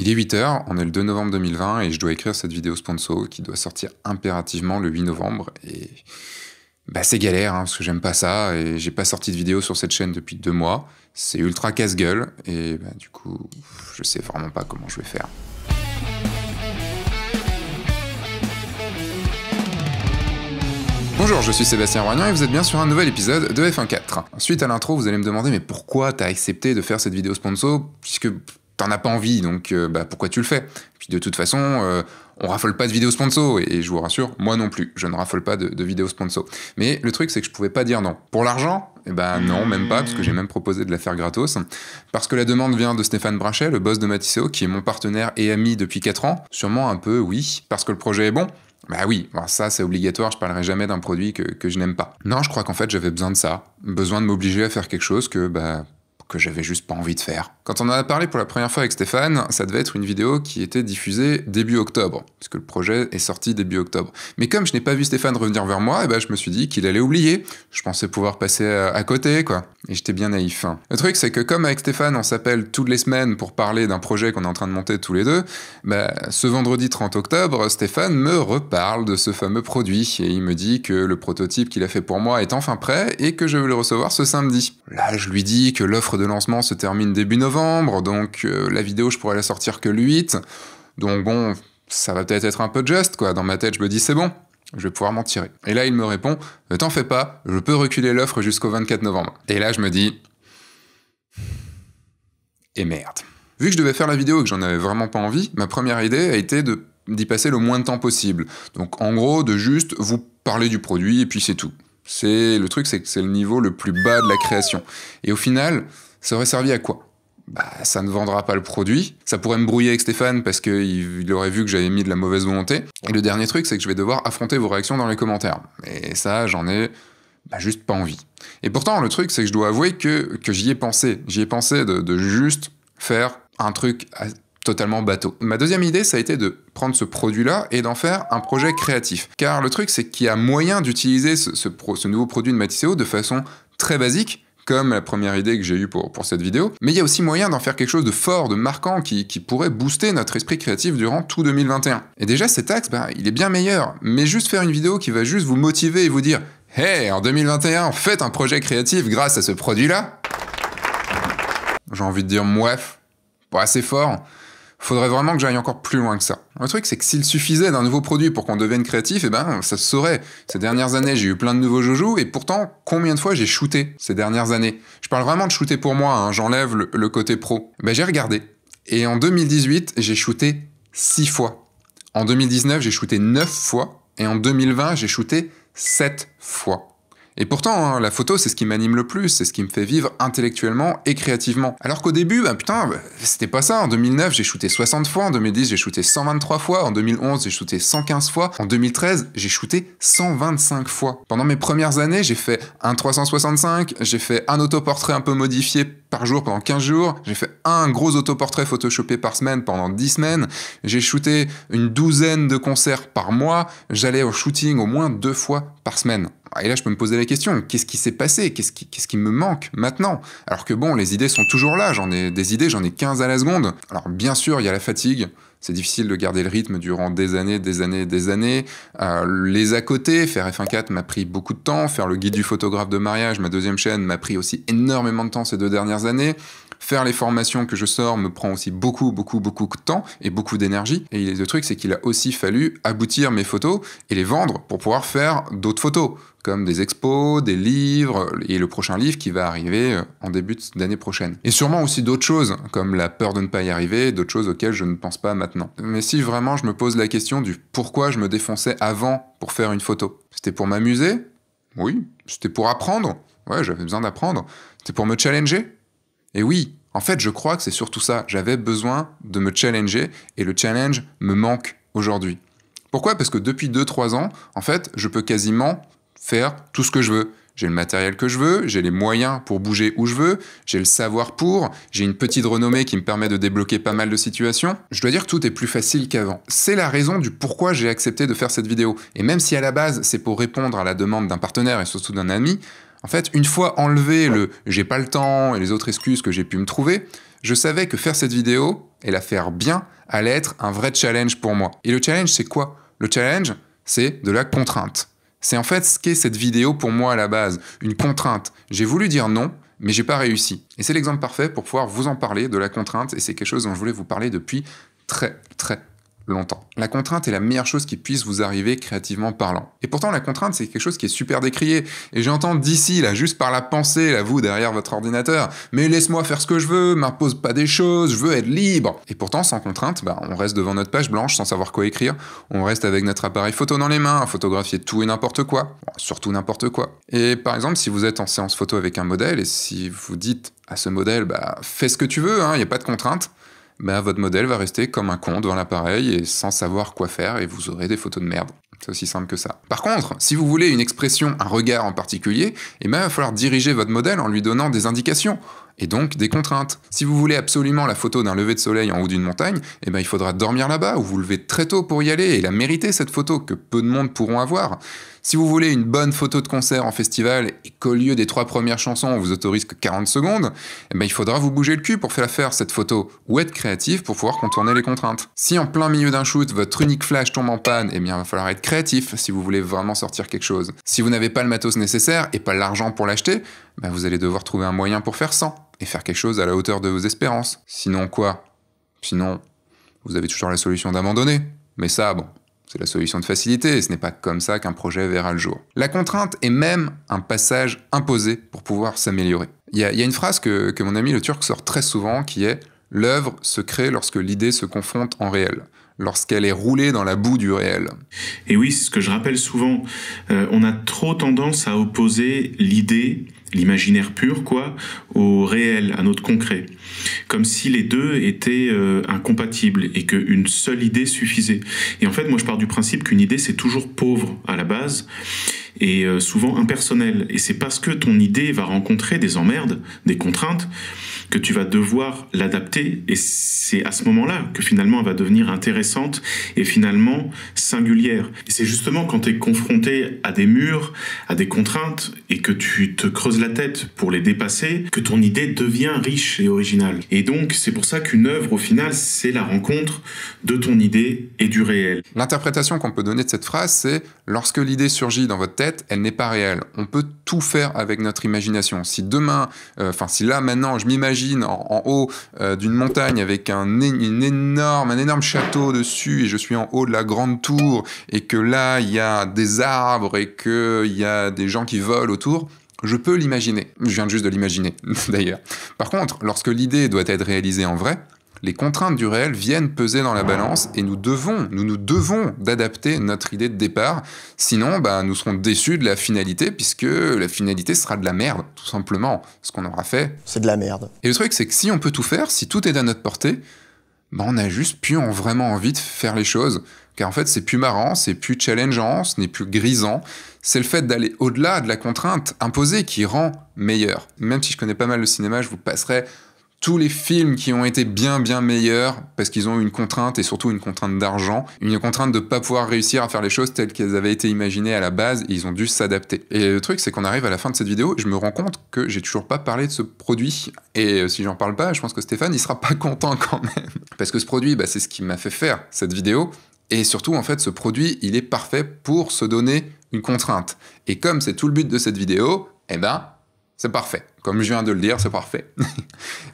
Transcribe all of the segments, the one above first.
Il est 8h, on est le 2 novembre 2020 et je dois écrire cette vidéo sponsor qui doit sortir impérativement le 8 novembre. Et c'est galère parce que j'aime pas ça et j'ai pas sorti de vidéo sur cette chaîne depuis 2 mois. C'est ultra casse-gueule et du coup, je sais vraiment pas comment je vais faire. Bonjour, je suis Sébastien Roignan et vous êtes bien sur un nouvel épisode de F1.4. Suite à l'intro, vous allez me demander mais pourquoi t'as accepté de faire cette vidéo sponsor puisque t'en as pas envie, donc pourquoi tu le fais? Puis de toute façon, on raffole pas de vidéos sponsor, et je vous rassure, moi non plus, je ne raffole pas de vidéos sponsor. Mais le truc, c'est que je pouvais pas dire non. Pour l'argent, non, même pas, parce que j'ai même proposé de la faire gratos. Parce que la demande vient de Stéphane Brachet, le boss de Matteo, qui est mon partenaire et ami depuis 4 ans. Sûrement un peu, oui, parce que le projet est bon. Oui, ça c'est obligatoire, je parlerai jamais d'un produit que je n'aime pas. Non, je crois qu'en fait j'avais besoin de ça, besoin de m'obliger à faire quelque chose que j'avais juste pas envie de faire. Quand on en a parlé pour la première fois avec Stéphane, ça devait être une vidéo qui était diffusée début octobre, puisque le projet est sorti début octobre. Mais comme je n'ai pas vu Stéphane revenir vers moi, je me suis dit qu'il allait oublier. Je pensais pouvoir passer à côté, quoi. Et j'étais bien naïf. Le truc, c'est que comme avec Stéphane, on s'appelle toutes les semaines pour parler d'un projet qu'on est en train de monter tous les deux, ce vendredi 30 octobre, Stéphane me reparle de ce fameux produit, et il me dit que le prototype qu'il a fait pour moi est enfin prêt, et que je vais le recevoir ce samedi. Là, je lui dis que l'offre de lancement se termine début novembre, donc la vidéo je pourrais la sortir que le 8, donc bon, ça va peut-être être un peu juste, quoi. Dans ma tête je me dis c'est bon, je vais pouvoir m'en tirer. Et là il me répond, ne t'en fais pas, je peux reculer l'offre jusqu'au 24 novembre. Et là je me dis, et merde. Vu que je devais faire la vidéo et que j'en avais vraiment pas envie, ma première idée a été d'y passer le moins de temps possible. Donc en gros, de juste vous parler du produit et puis c'est tout. Le truc, c'est que c'est le niveau le plus bas de la création. Et au final, ça aurait servi à quoi? Ça ne vendra pas le produit, ça pourrait me brouiller avec Stéphane parce qu'il aurait vu que j'avais mis de la mauvaise volonté. Et le dernier truc, c'est que je vais devoir affronter vos réactions dans les commentaires. Et ça, j'en ai juste pas envie. Et pourtant, le truc, c'est que je dois avouer que j'y ai pensé. J'y ai pensé de juste faire un truc totalement bateau. Ma deuxième idée, ça a été de prendre ce produit-là et d'en faire un projet créatif. Car le truc, c'est qu'il y a moyen d'utiliser ce nouveau produit de Matteo de façon très basique, comme la première idée que j'ai eue pour cette vidéo, mais il y a aussi moyen d'en faire quelque chose de fort, de marquant, qui pourrait booster notre esprit créatif durant tout 2021. Et déjà, cet axe, il est bien meilleur, mais juste faire une vidéo qui va juste vous motiver et vous dire « Hey, en 2021, faites un projet créatif grâce à ce produit-là !» J'ai envie de dire « Mouef, pas assez fort !» Faudrait vraiment que j'aille encore plus loin que ça. Le truc, c'est que s'il suffisait d'un nouveau produit pour qu'on devienne créatif, ça se saurait. Ces dernières années, j'ai eu plein de nouveaux joujoux, et pourtant, combien de fois j'ai shooté ces dernières années? Je parle vraiment de shooter pour moi, j'enlève le côté pro. J'ai regardé. Et en 2018, j'ai shooté 6 fois. En 2019, j'ai shooté 9 fois. Et en 2020, j'ai shooté 7 fois. Et pourtant, la photo, c'est ce qui m'anime le plus, c'est ce qui me fait vivre intellectuellement et créativement. Alors qu'au début, c'était pas ça. En 2009, j'ai shooté 60 fois, en 2010, j'ai shooté 123 fois, en 2011, j'ai shooté 115 fois, en 2013, j'ai shooté 125 fois. Pendant mes premières années, j'ai fait un 365, j'ai fait un autoportrait un peu modifié par jour pendant 15 jours, j'ai fait un gros autoportrait photoshopé par semaine pendant 10 semaines, j'ai shooté une douzaine de concerts par mois, j'allais au shooting au moins 2 fois par semaine. Et là, je peux me poser la question, qu'est-ce qui s'est passé? Qu'est-ce qui me manque maintenant? Alors que bon, les idées sont toujours là, j'en ai 15 à la seconde. Alors bien sûr, il y a la fatigue, c'est difficile de garder le rythme durant des années. Les à côté, faire F1.4 m'a pris beaucoup de temps, faire le guide du photographe de mariage, ma deuxième chaîne, m'a pris aussi énormément de temps ces 2 dernières années. Faire les formations que je sors me prend aussi beaucoup de temps et beaucoup d'énergie. Et le truc, c'est qu'il a aussi fallu aboutir mes photos et les vendre pour pouvoir faire d'autres photos, comme des expos, des livres, et le prochain livre qui va arriver en début d'année prochaine. Et sûrement aussi d'autres choses, comme la peur de ne pas y arriver, d'autres choses auxquelles je ne pense pas maintenant. Mais si vraiment je me pose la question du pourquoi je me défonçais avant pour faire une photo, c'était pour m'amuser? Oui. C'était pour apprendre? Ouais, j'avais besoin d'apprendre. C'était pour me challenger? Et oui, en fait, je crois que c'est surtout ça. J'avais besoin de me challenger, et le challenge me manque aujourd'hui. Pourquoi? Parce que depuis 2-3 ans, en fait, je peux quasiment faire tout ce que je veux. J'ai le matériel que je veux, j'ai les moyens pour bouger où je veux, j'ai le savoir pour, j'ai une petite renommée qui me permet de débloquer pas mal de situations. Je dois dire que tout est plus facile qu'avant. C'est la raison du pourquoi j'ai accepté de faire cette vidéo. Et même si à la base, c'est pour répondre à la demande d'un partenaire et surtout d'un ami, en fait, une fois enlevé le « j'ai pas le temps » et les autres excuses que j'ai pu me trouver, je savais que faire cette vidéo, et la faire bien allait être un vrai challenge pour moi. Et le challenge, c'est quoi? Le challenge, c'est de la contrainte. C'est en fait ce qu'est cette vidéo pour moi à la base, une contrainte. J'ai voulu dire non, mais j'ai pas réussi. Et c'est l'exemple parfait pour pouvoir vous en parler de la contrainte, et c'est quelque chose dont je voulais vous parler depuis très longtemps. La contrainte est la meilleure chose qui puisse vous arriver créativement parlant. Et pourtant, la contrainte, c'est quelque chose qui est super décrié. Et j'entends d'ici, là, juste par la pensée, là, vous, derrière votre ordinateur, mais laisse-moi faire ce que je veux, m'impose pas des choses, je veux être libre. Et pourtant, sans contrainte, on reste devant notre page blanche sans savoir quoi écrire. On reste avec notre appareil photo dans les mains, à photographier tout et n'importe quoi. Bon, surtout n'importe quoi. Et par exemple, si vous êtes en séance photo avec un modèle, et si vous dites à ce modèle, fais ce que tu veux, il n'y a pas de contrainte, votre modèle va rester comme un con devant l'appareil et sans savoir quoi faire, et vous aurez des photos de merde. C'est aussi simple que ça. Par contre, si vous voulez une expression, un regard en particulier, il va falloir diriger votre modèle en lui donnant des indications, et donc des contraintes. Si vous voulez absolument la photo d'un lever de soleil en haut d'une montagne, il faudra dormir là-bas, ou vous lever très tôt pour y aller, et la mériter cette photo, que peu de monde pourront avoir. Si vous voulez une bonne photo de concert en festival, et qu'au lieu des 3 premières chansons, on vous autorise que 40 secondes, il faudra vous bouger le cul pour faire cette photo, ou être créatif pour pouvoir contourner les contraintes. Si en plein milieu d'un shoot, votre unique flash tombe en panne, il va falloir être créatif si vous voulez vraiment sortir quelque chose. Si vous n'avez pas le matos nécessaire, et pas l'argent pour l'acheter, vous allez devoir trouver un moyen pour faire sans, et faire quelque chose à la hauteur de vos espérances. Sinon quoi? Sinon, vous avez toujours la solution d'abandonner. Mais ça, c'est la solution de facilité, et ce n'est pas comme ça qu'un projet verra le jour. La contrainte est même un passage imposé pour pouvoir s'améliorer. Il y a une phrase que mon ami le Turc sort très souvent, qui est « L'œuvre se crée lorsque l'idée se confronte en réel ». Lorsqu'elle est roulée dans la boue du réel. Et oui, c'est ce que je rappelle souvent. On a trop tendance à opposer l'idée, l'imaginaire pur, au réel, à notre concret. Comme si les deux étaient incompatibles et qu'une seule idée suffisait. Et en fait, moi, je pars du principe qu'une idée, c'est toujours pauvre à la base et souvent impersonnel. Et c'est parce que ton idée va rencontrer des emmerdes, des contraintes, que tu vas devoir l'adapter, et c'est à ce moment-là que finalement elle va devenir intéressante et finalement singulière. Et c'est justement quand tu es confronté à des murs, à des contraintes, et que tu te creuses la tête pour les dépasser, que ton idée devient riche et originale. Et donc c'est pour ça qu'une œuvre, au final, c'est la rencontre de ton idée et du réel. L'interprétation qu'on peut donner de cette phrase, c'est « lorsque l'idée surgit dans votre tête, elle n'est pas réelle ». On peut tout faire avec notre imagination. Si demain, si là maintenant je m'imagine en haut d'une montagne avec un énorme château dessus, et je suis en haut de la grande tour, et que là il y a des arbres et qu'il y a des gens qui volent autour, je peux l'imaginer. Je viens juste de l'imaginer d'ailleurs. Par contre, lorsque l'idée doit être réalisée en vrai, les contraintes du réel viennent peser dans la balance, et nous nous devons d'adapter notre idée de départ, sinon nous serons déçus de la finalité, puisque la finalité sera de la merde, tout simplement. Ce qu'on aura fait, c'est de la merde. Et le truc, c'est que si on peut tout faire, si tout est à notre portée, on n'a juste plus vraiment envie de faire les choses, car en fait c'est plus marrant, c'est plus challengeant, ce n'est plus grisant, c'est le fait d'aller au-delà de la contrainte imposée qui rend meilleur. Même si je connais pas mal le cinéma, je vous passerai tous les films qui ont été bien meilleurs parce qu'ils ont eu une contrainte, et surtout une contrainte d'argent, une contrainte de pas pouvoir réussir à faire les choses telles qu'elles avaient été imaginées à la base, et ils ont dû s'adapter. Et le truc, c'est qu'on arrive à la fin de cette vidéo, et je me rends compte que j'ai toujours pas parlé de ce produit, et si j'en parle pas, je pense que Stéphane, il sera pas content quand même. Parce que ce produit, c'est ce qui m'a fait faire cette vidéo, et surtout, en fait, ce produit, il est parfait pour se donner une contrainte. Et comme c'est tout le but de cette vidéo, c'est parfait. Comme je viens de le dire, c'est parfait.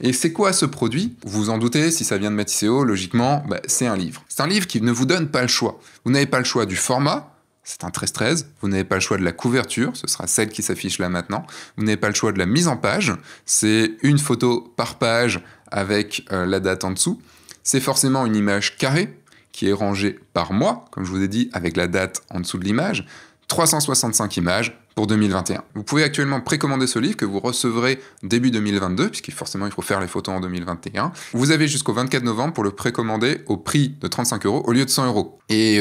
Et c'est quoi ce produit? Vous vous en doutez, si ça vient de Matisseo, logiquement, c'est un livre. C'est un livre qui ne vous donne pas le choix. Vous n'avez pas le choix du format, c'est un 13-13. Vous n'avez pas le choix de la couverture, ce sera celle qui s'affiche là maintenant. Vous n'avez pas le choix de la mise en page, c'est une photo par page avec la date en dessous. C'est forcément une image carrée qui est rangée par mois, comme je vous ai dit, avec la date en dessous de l'image. 365 images pour 2021. Vous pouvez actuellement précommander ce livre que vous recevrez début 2022, puisqu'il forcément il faut faire les photos en 2021. Vous avez jusqu'au 24 novembre pour le précommander au prix de 35 € au lieu de 100 €. Et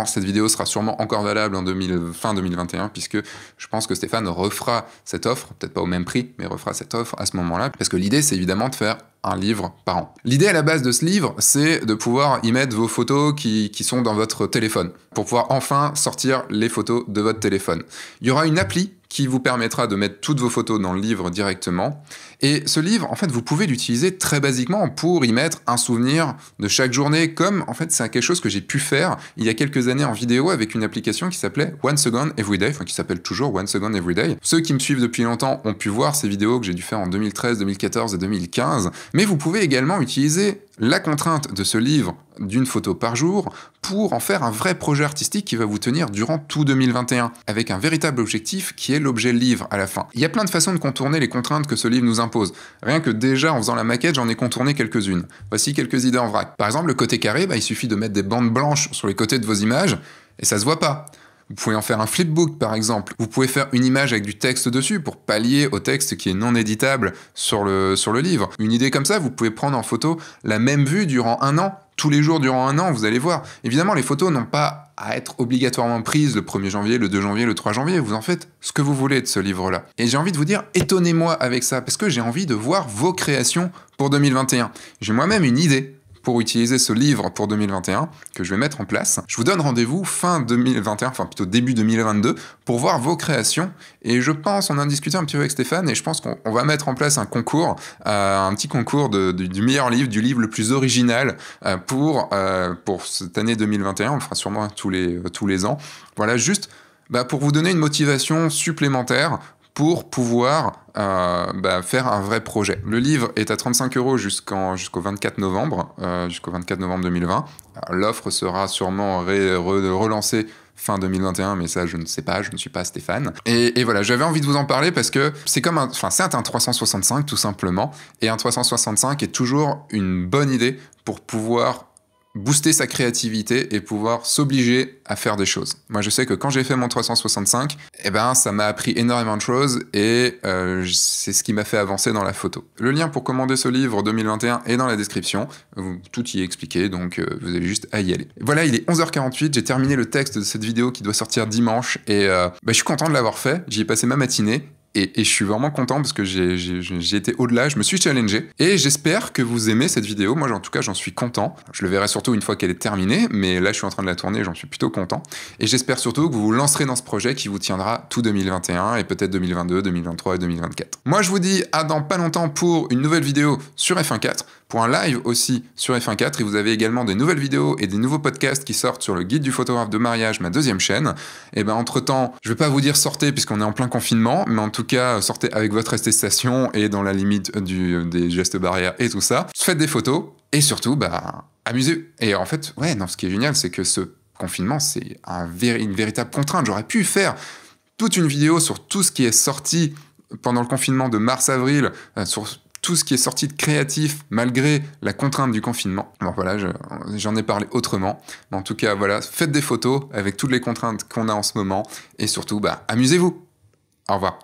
cette vidéo sera sûrement encore valable en fin 2021, puisque je pense que Stéphane refera cette offre, peut-être pas au même prix, mais refera cette offre à ce moment-là, parce que l'idée c'est évidemment de faire un livre par an. L'idée à la base de ce livre, c'est de pouvoir y mettre vos photos qui sont dans votre téléphone, pour pouvoir enfin sortir les photos de votre téléphone. Il y aura une appli qui vous permettra de mettre toutes vos photos dans le livre directement. Et ce livre, en fait, vous pouvez l'utiliser très basiquement pour y mettre un souvenir de chaque journée, comme, en fait, c'est quelque chose que j'ai pu faire il y a quelques années en vidéo avec une application qui s'appelait One Second Everyday, enfin, qui s'appelle toujours One Second Everyday. Ceux qui me suivent depuis longtemps ont pu voir ces vidéos que j'ai dû faire en 2013, 2014 et 2015, mais vous pouvez également utiliser la contrainte de ce livre d'une photo par jour pour en faire un vrai projet artistique qui va vous tenir durant tout 2021, avec un véritable objectif qui est l'objet livre à la fin. Il y a plein de façons de contourner les contraintes que ce livre nous impose. Rien que déjà en faisant la maquette, j'en ai contourné quelques-unes. Voici quelques idées en vrac. Par exemple, le côté carré, il suffit de mettre des bandes blanches sur les côtés de vos images et ça se voit pas. Vous pouvez en faire un flipbook par exemple. Vous pouvez faire une image avec du texte dessus pour pallier au texte qui est non éditable sur le livre. Une idée comme ça, vous pouvez prendre en photo la même vue durant un an. Tous les jours durant un an, vous allez voir. Évidemment, les photos n'ont pas à être obligatoirement prises le 1er janvier, le 2 janvier, le 3 janvier. Vous en faites ce que vous voulez de ce livre-là. Et j'ai envie de vous dire, étonnez-moi avec ça, parce que j'ai envie de voir vos créations pour 2021. J'ai moi-même une idée pour utiliser ce livre pour 2021, que je vais mettre en place. Je vous donne rendez-vous fin 2021, enfin plutôt début 2022, pour voir vos créations. Et je pense, on a discuté un petit peu avec Stéphane, et je pense qu'on va mettre en place un concours, un petit concours du meilleur livre, du livre le plus original pour cette année 2021. On le fera sûrement tous les ans. Voilà, juste pour vous donner une motivation supplémentaire pour pouvoir faire un vrai projet. Le livre est à 35 € jusqu'au 24 novembre, jusqu'au 24 novembre 2020. L'offre sera sûrement relancée fin 2021, mais ça, je ne sais pas, je ne suis pas Stéphane. Et voilà, j'avais envie de vous en parler parce que c'est un 365 tout simplement, et un 365 est toujours une bonne idée pour pouvoir booster sa créativité et pouvoir s'obliger à faire des choses. Moi, je sais que quand j'ai fait mon 365, ça m'a appris énormément de choses et c'est ce qui m'a fait avancer dans la photo. Le lien pour commander ce livre 2021 est dans la description. Tout y est expliqué, donc vous avez juste à y aller. Voilà, il est 11h48, j'ai terminé le texte de cette vidéo qui doit sortir dimanche et je suis content de l'avoir fait. J'y ai passé ma matinée. Et je suis vraiment content parce que j'ai été au-delà, je me suis challengé. Et j'espère que vous aimez cette vidéo. Moi, en tout cas, j'en suis content. Je le verrai surtout une fois qu'elle est terminée, mais là, je suis en train de la tourner, j'en suis plutôt content. Et j'espère surtout que vous vous lancerez dans ce projet qui vous tiendra tout 2021 et peut-être 2022, 2023 et 2024. Moi, je vous dis à dans pas longtemps pour une nouvelle vidéo sur F1.4, pour un live aussi sur F1.4. Et vous avez également des nouvelles vidéos et des nouveaux podcasts qui sortent sur le guide du photographe de mariage, ma deuxième chaîne. Et entre-temps, je vais pas vous dire sortez puisqu'on est en plein confinement, mais en tout cas, sortez avec votre attestation et dans la limite des gestes barrières et tout ça. Faites des photos et surtout, amusez. Et en fait, ce qui est génial, c'est que ce confinement, c'est une véritable contrainte. J'aurais pu faire toute une vidéo sur tout ce qui est sorti pendant le confinement de mars-avril, sur tout ce qui est sorti de créatif malgré la contrainte du confinement. Bon voilà, j'en ai parlé autrement. Mais en tout cas, voilà, faites des photos avec toutes les contraintes qu'on a en ce moment et surtout, amusez-vous. Au revoir.